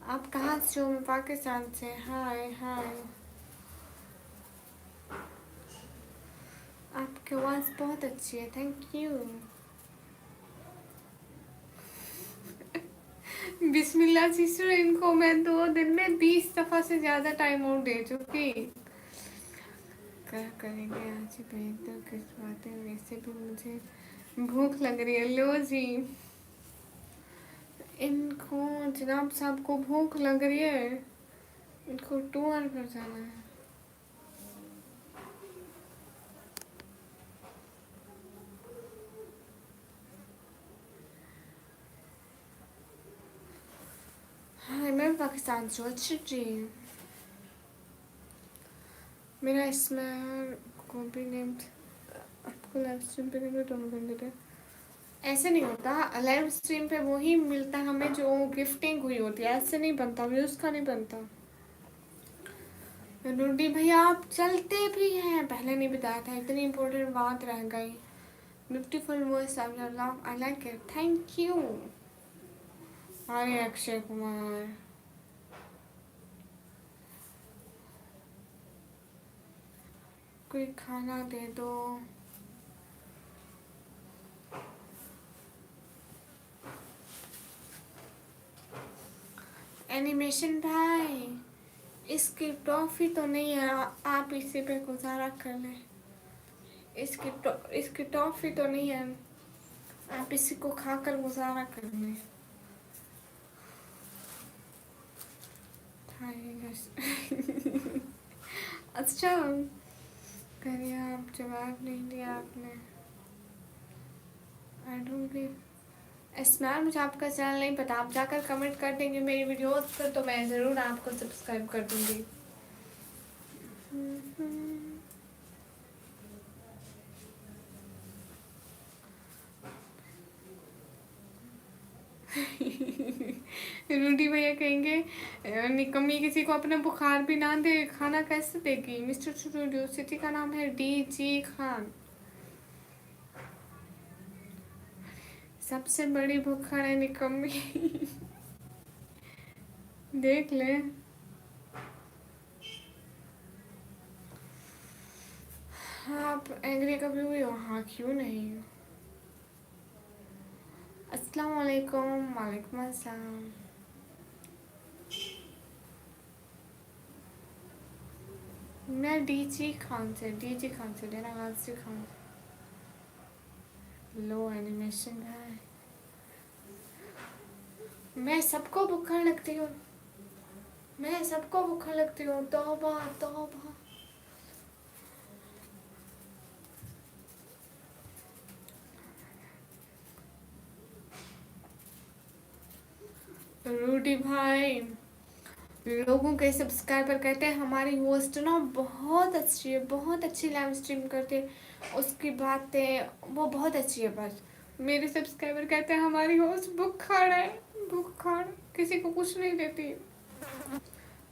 आप कहाँ से हो? मैं पाकिस्तान से। हाय हाय। आपकी आवाज़ बहुत अच्छी है, थैंक यू। बिस्मिल्लाह सिस्टर, इनको मैं 2 दिन में 20 दफ़ा से ज़्यादा टाइम आउट दे चुकी। क्या करेंगे, आज ही भेज दो किस बातें, वैसे भी मुझे भूख लग रही है। लो जी, इनको जनाब साहब को भूख लग रही है, इनको टूर पर जाना है। हाँ मैं पाकिस्तान से हूँ। अच्छा जी, मेरा इसमें कॉपी नेम आपको लाइव स्ट्रीम पे नहीं डाउनलोड कर देते। ऐसे नहीं होता, लाइव स्ट्रीम पे वही मिलता हमें जो गिफ्टिंग हुई होती है, ऐसे नहीं बनता, व्यूज़ का नहीं बनता। रूडी भैया आप चलते भी हैं, पहले नहीं बताया था, इतनी इम्पोर्टेंट बात रह गई। Beautiful voice, I like it, thank you. अरे अक्षय कुमार, कोई खाना दे दो। एनिमेशन भाई, इसकी टॉफी तो नहीं है, आप इसी पे गुजारा कर लें। इसकी टॉफी तो नहीं है, आप इसी को खाकर गुजारा कर लें। अच्छा करिए, आप जवाब नहीं दिया आपने। आई डोंट बी स्मैल, मुझे आपका चैनल नहीं पता, आप जाकर कमेंट कर देंगे मेरी वीडियोस पर तो मैं ज़रूर आपको सब्सक्राइब कर दूंगी। रूडी भैया कहेंगे निकम्मी, किसी को अपना बुखार भी ना दे खाना कैसे देगी? मिस्टर स्टूडियो सिटी का नाम है DG खान। सबसे बड़ी भूखड़ है निकम्मी। देख ले। हाँ आप एंग्री कभी हुई हो? हाँ क्यों नहीं। अस्सलाम वालेकुम। वालेकुम अस्सलाम। मैं डीजी खान से डेरा गाजी खान। लो एनिमेशन है, मैं सबको भूखा लगती हूँ, मैं सबको भूखा लगती हूँ, तौबा तौबा। रूडी भाई, लोगों के सब्सक्राइबर कहते हैं हमारी होस्ट ना बहुत अच्छी है, बहुत अच्छी लाइव स्ट्रीम करते हैं, उसकी बातें वो बहुत अच्छी है। बस मेरे सब्सक्राइबर कहते हैं हमारी होस्ट भूखड़ है, भूखड़, किसी को कुछ नहीं देती।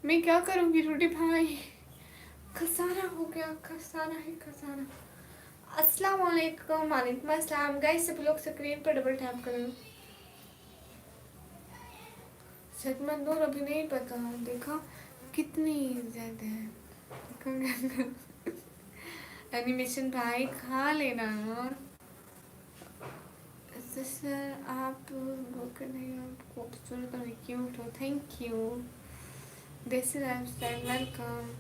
मैं क्या करूँगी रूडी भाई, खसारा हो गया, खसारा ही खसारा। अस्सलाम वालेकुम। वालेकुम अस्सलाम। गाइस सभी लोग स्क्रीन पर डबल टैप करें। सेगमेंट 2 अभी नहीं पता, देखा कितनी ज्यादा है। एनिमेशन भाई खा लेना। सर आप भूखे नहीं, आप खूबसूरत और क्यूट हो, थैंक यू। देसी लाइफ स्टाइल वेलकम।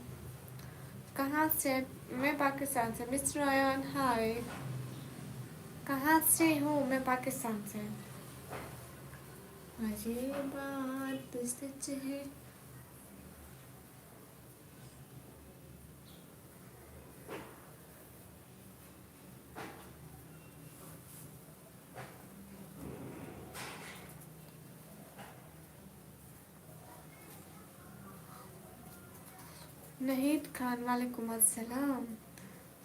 कहाँ से? मैं पाकिस्तान से। मिस्टर आयान हाय। कहाँ से हो? मैं पाकिस्तान से। अजीब बात सच है। नहीद खान वालेकुम अस्सलाम।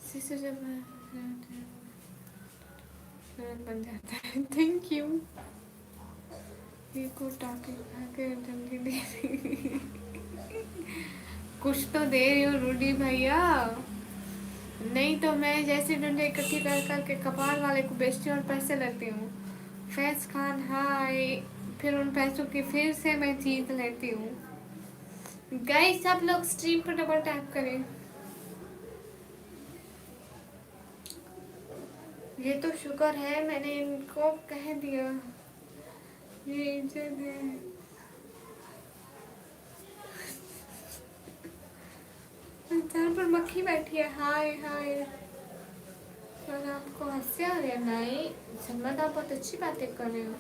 सिस्टर जब बन जाता है। Thank you. ये को टाके खाके जल्दी दे रही। कुछ तो दे रही हो रूडी भैया, नहीं तो मैं जैसे डंडे इकट्ठी कर करके कपाल वाले को बेचती हूँ और पैसे लेती हूँ। फैज खान हाय, फिर उन पैसों की फिर से मैं चीज लेती हूँ। गाइस सब लोग स्ट्रीम पर डबल टैप करें। ये तो शुक्र है मैंने इनको कह दिया। ये इज्जत है। सर पर मक्खी बैठी है। हाय हाय। और आपको हंसी आ रही है? नहीं सलमान, आप बहुत अच्छी बातें कर रहे हो।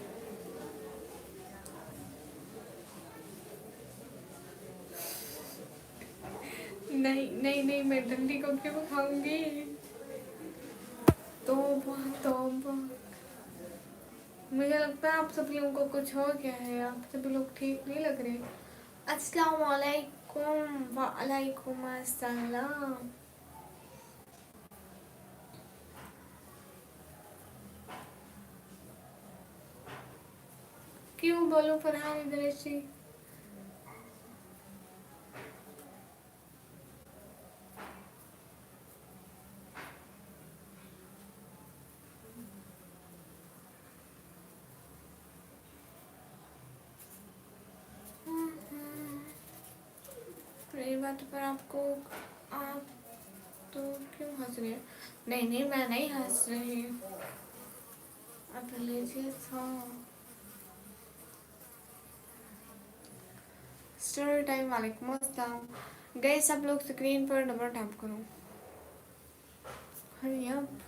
नहीं नहीं नहीं, मैं डंडी को क्यों खाऊंगी? तौबा तौबा। मुझे लगता है आप सभी लोगों को कुछ हो गया है, आप सभी लोग ठीक नहीं लग रहे। अस्सलाम वालेकुम। वालेकुम अस्सलाम। क्यों बोलो फरहान दृष्टि? ये बात पर आपको, आप तो क्यों हंस रहे हैं? नहीं नहीं, मैं नहीं हंस रही हूँ। आप रिलीजियस हो। स्टोरी टाइम वालेकुम अस्सलाम। गए सब लोग स्क्रीन पर डबल टैप करो। Hurry up.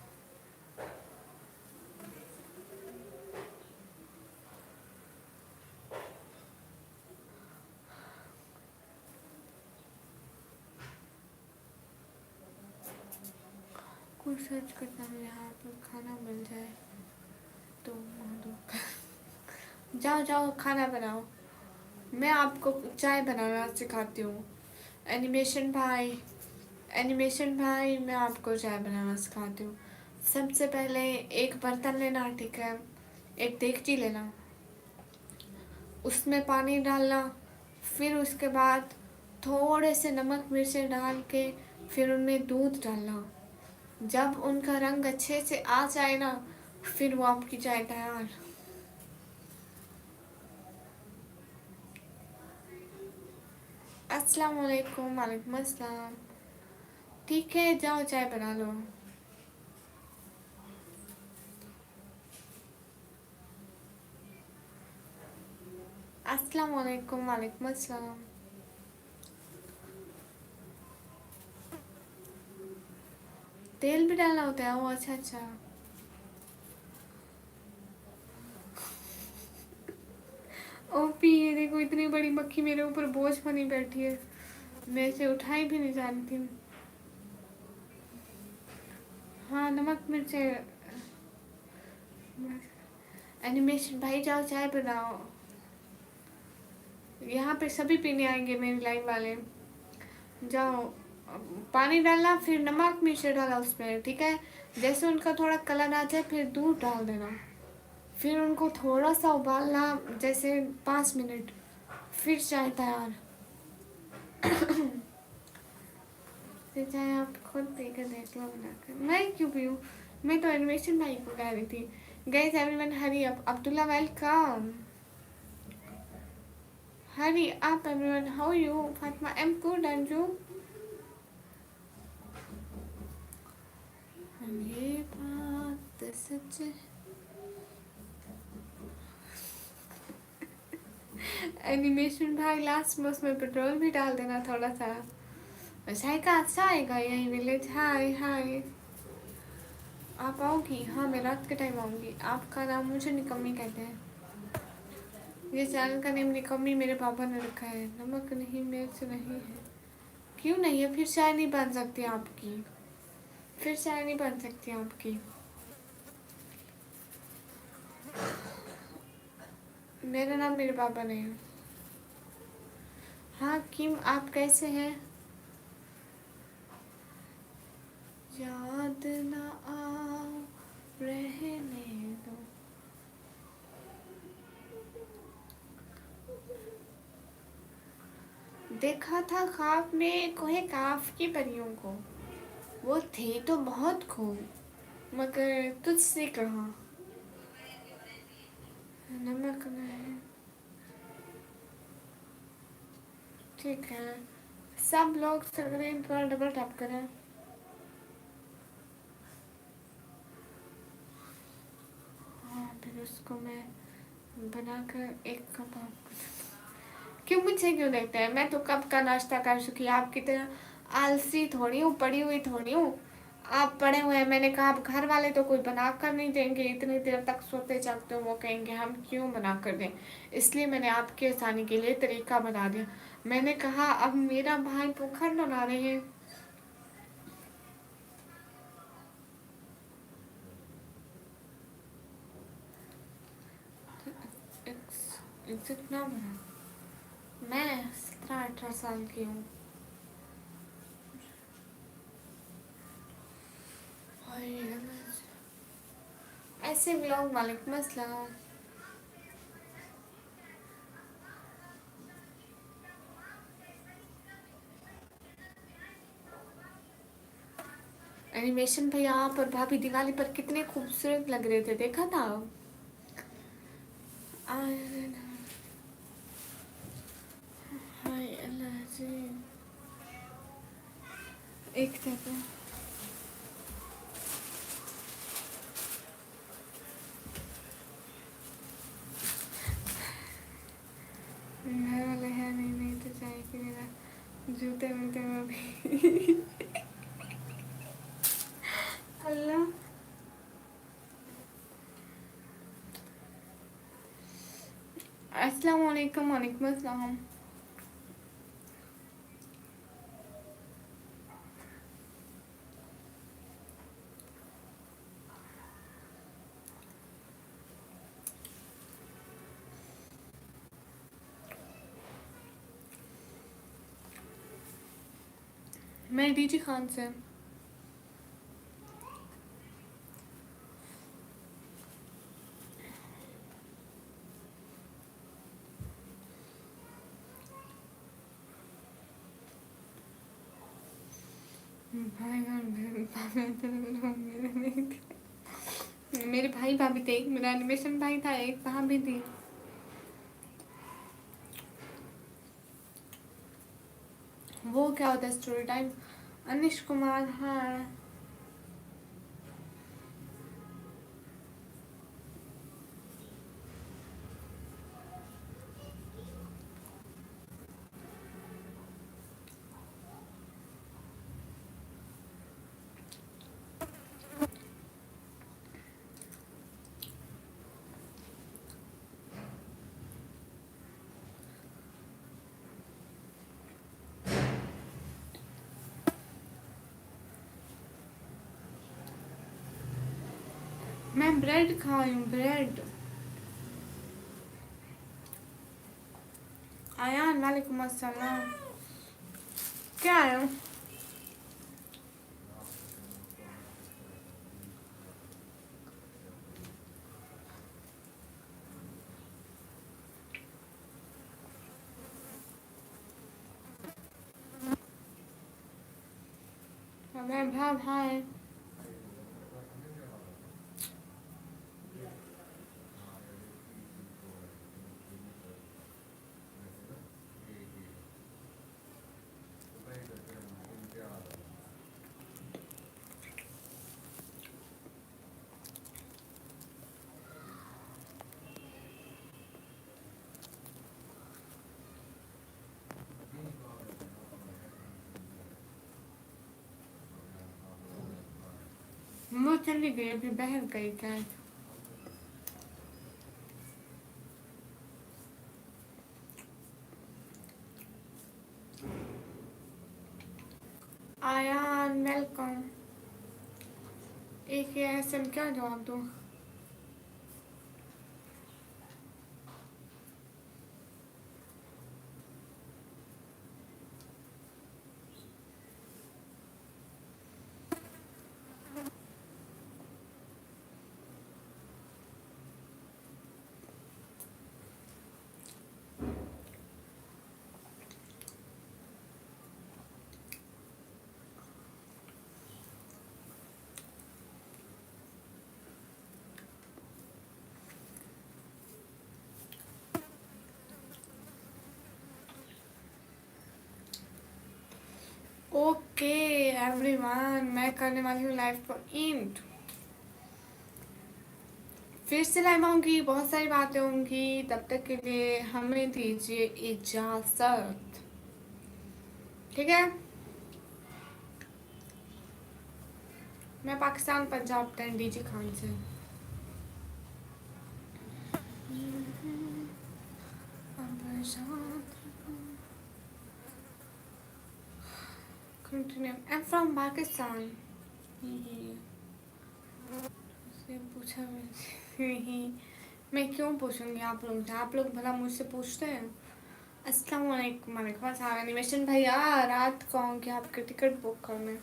कोई सर्च करता है यहाँ पर खाना मिल जाए तो दो। जाओ जाओ खाना बनाओ। मैं आपको चाय बनाना सिखाती हूँ। एनिमेशन भाई, एनिमेशन भाई मैं आपको चाय बनाना सिखाती हूँ। सबसे पहले एक बर्तन लेना, ठीक है? एक देगची लेना, उसमें पानी डालना, फिर उसके बाद थोड़े से नमक मिर्चें डाल के फिर उनमें दूध डालना। जब उनका रंग अच्छे से आ जाए ना, फिर वो आपकी चाय तैयार। अस्सलाम वालेकुम। वालेकुम अस्सलाम। ठीक है जाओ चाय बना लो। अस्सलाम वालेकुम। वालेकुम अस्सलाम। तेल भी डालना होता है? वो अच्छा अच्छा। ओपी ये देखो, इतनी बड़ी मक्खी मेरे ऊपर बोझ बनी बैठी है, मैं इसे उठाई भी नहीं जानती हूँ। हाँ नमक मिर्च। एनिमेशन भाई जाओ चाय बनाओ। यहाँ पे सभी पीने आएंगे मेरी लाइन वाले। जाओ पानी डालना, फिर नमक मिर्च डाला उसमें, ठीक है? जैसे उनका थोड़ा कलर आ जाए फिर दूध डाल देना, फिर उनको थोड़ा सा उबालना, जैसे 5 मिनट, फिर चाय तैयार। फिर चाय आप खुद पीकर देख लो बनाकर। मैं क्यों पीऊँ? मैं तो एनिमेशन भाई को कह रही थी। Guys everyone hurry up. Abdullah welcome. Hari up everyone. How you? Fatima I am good and you? ये बात सच है। एनिमेशन भाई लास्ट में उसमें पेट्रोल भी डाल देना थोड़ा सा। चाय का अच्छा आएगा यही विलेज। हाय हाय। आप आओगी? हाँ मैं रात के टाइम आऊँगी। आपका नाम मुझे निकम्मी कहते हैं। ये चैनल का नेम निकम्मी मेरे पापा ने रखा है। नमक नहीं मिर्च नहीं है। क्यों नहीं है? फिर चाय नहीं बन सकती आपकी, फिर चाय नहीं बन सकती आपकी। मेरा नाम मेरे पापा ने है। हाँ किम आप कैसे हैं? याद ना आ रहने दो। देखा था ख्वाब में कोहे काफ की परियों को, वो थे तो बहुत खूब, मगर तुझसे कहाँ नमक नहीं। ठीक है, सब लोग स्क्रीन पर डबल टैप करें। हाँ, फिर उसको मैं बनाकर एक कप आपको। क्यों मुझे क्यों देखते हैं? मैं तो कब का नाश्ता कर चुकी, आपकी तरह आलसी थोड़ी हूँ, पड़ी हुई थोड़ी हूँ। आप पड़े हुए हैं, मैंने कहा अब घर वाले तो कोई बना कर नहीं देंगे, इतनी देर तक सोते जागते हो, वो कहेंगे हम क्यों बना कर दें। इसलिए मैंने आपके आसानी के लिए तरीका बता दिया। मैंने कहा अब मेरा भाई पोखर बना रहे हैं। इतना बना, मैं 17-18 साल की हूँ। ऐसे व्लॉग वालेकुम अस्सलाम। एनिमेशन भैया आप और भाभी दिवाली पर कितने खूबसूरत लग रहे थे, देखा था? हाय अल्लाह जी, एक सेकंड। घर वाले हैं नहीं, नहीं तो चाय की मेरा जूते मिलते हैं अभी। अल्लाह। अस्सलाम वालेकुम। वालेकुम अस्सलाम। मैं डीजी खान से। भाई मेरे नहीं थे, मेरे भाई भाभी थे, एक मेरा एनिमेशन भाई था, एक भाभी थी। वो क्या होता है स्टोरी टाइम? अनिश कुमार, हाँ। मैं ब्रेड खाई हूँ, ब्रेड। आयान वालेकुम अस्सलाम। क्या है? मैं भाव हाय। वो चली गई, अभी बहन गई क्या? आयान वेलकम। एक ये एसएम क्या जवाब दूँ? ओके एवरीवन, मैं करने वाली हूँ लाइफ को एंड। फिर से लाइव आऊंगी, बहुत सारी बातें होंगी, तब तक के लिए हमें दीजिए इजाजत। ठीक है, मैं पाकिस्तान पंजाब 10 डीजी खान से। Continue, I am from Pakistan. से पूछा नहीं, मैं क्यों पूछूंगी आप लोग से? आप लोग भला मुझसे पूछते हैं? अस्सलाम वालेकुम। वालेकुम अस्सलाम। एनिमेशन भैया, रात को आऊँगी आपके टिकट बुक करने।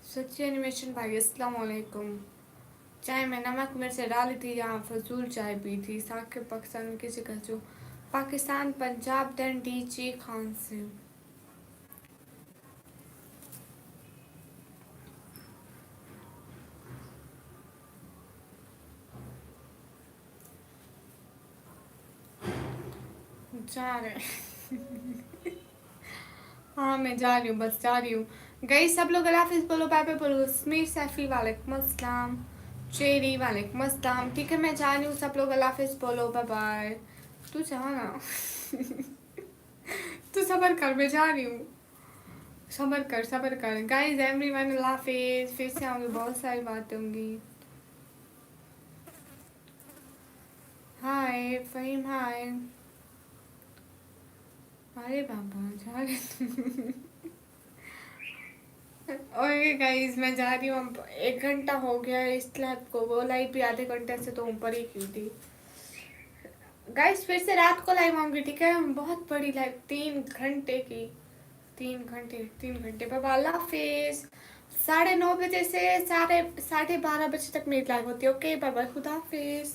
सच्ची एनिमेशन भाई, अस्सलाम वालेकुम। चाय में नमक मिर्च डाली थी, यहाँ फजूल चाय पी थी। साकिब पाकिस्तान किसी का जो पाकिस्तान पंजाब 10 डीजी खान से। जा रहे हाँ मैं जा रही हूँ, बस जा रही हूँ। गई सब लोग अल्लाह हाफिज़ बोलो, बाय बाय बोलो। समीर सैफी वालेकुम अस्सलाम। चेरी वालेकुम अस्सलाम। ठीक है मैं जा रही हूँ, सब लोग अल्लाह हाफिज़ बोलो, बाय बाय। तू जा ना तू सबर कर, मैं जा रही हूँ। सबर कर गाइस। एवरीवन अल्लाह हाफिज़। फिर से आऊँगी, बहुत सारी बातें होंगी। हाय फ़हीम, हाय। अरे बाबा जा रहे ओके गाइस, मैं जा रही हूँ। अब 1 घंटा हो गया है इस लैब को, वो लाइट भी आधे घंटे से तो ऊपर ही की थी। गाइस फिर से रात को लाइव आऊंगी, ठीक है? बहुत बड़ी लाइव, 3 घंटे की। 3 घंटे बाबा, अल्लाह हाफिज। 9:30 बजे से साढ़े 12:30 बजे तक मेरी लाइव होती है। ओके बाय बाय, खुदा हाफिज।